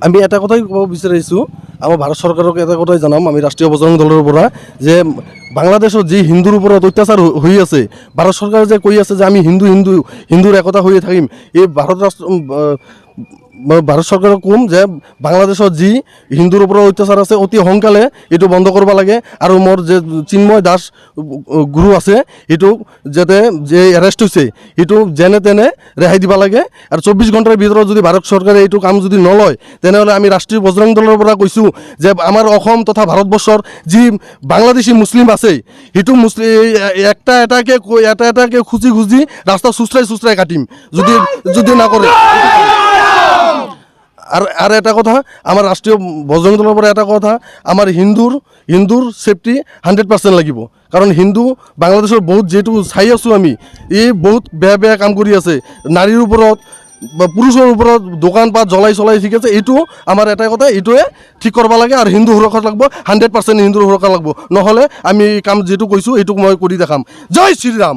আমি এটা কথাই ক'ব বিচাৰিছোঁ, আমাৰ ভাৰত চৰকাৰক এটা কথাই জনাম আমি ৰাষ্ট্ৰীয় বজৰং দলৰ পৰা, যে বাংলাদেশত যি হিন্দুৰ ওপৰত অত্যাচাৰ হৈ আছে, ভাৰত চৰকাৰে যে কৈ আছে যে আমি হিন্দুৰ একতা হৈয়ে থাকিম, এই ভাৰত চৰকাৰক ক'ম যে বাংলাদেশত যি হিন্দুৰ ওপৰত অত্যাচাৰ আছে অতি সোনকালে এইটো বন্ধ কৰিব লাগে, আৰু মোৰ যে চিন্ময় দাস গুৰু আছে এইটোক যাতে যে এৰেষ্ট হৈছে এইটো যেনে তেনে ৰেহাই দিব লাগে, আৰু 24 ঘণ্টাৰ ভিতৰত যদি ভাৰত চৰকাৰে এইটো কাম যদি নলয় তেনেহ'লে আমি ৰাষ্ট্ৰীয় বজৰং দলৰ পৰা কৈছোঁ যে আমাৰ অসম তথা ভাৰতবৰ্ষৰ যি বাংলাদেশী মুছলিম আছে সেইটো এটা এটাকে খুজি ৰাস্তা চুচৰাই কাটিম যদি নকৰে। আৰু এটা কথা, আমাৰ ৰাষ্ট্ৰীয় বজৰং দলৰ পৰা এটা কথা, আমাৰ হিন্দুৰ ছেফটি 100% লাগিব, কাৰণ হিন্দু বাংলাদেশৰ বহুত যিহেতু চাই আছোঁ আমি, এই বহুত বেয়া কাম কৰি আছে, নাৰীৰ ওপৰত বা পুৰুষৰ ওপৰত দোকানপাট জ্বলাই ঠিক আছে, এইটো আমাৰ এটাই কথা, এইটোৱে ঠিক কৰিব লাগে, আৰু হিন্দু সুৰক্ষা লাগিব 100% হিন্দুৰ সুৰক্ষা লাগিব, নহ'লে আমি কাম যিটো কৈছোঁ এইটোক মই কৰি দেখাম। জয় শ্ৰীৰাম।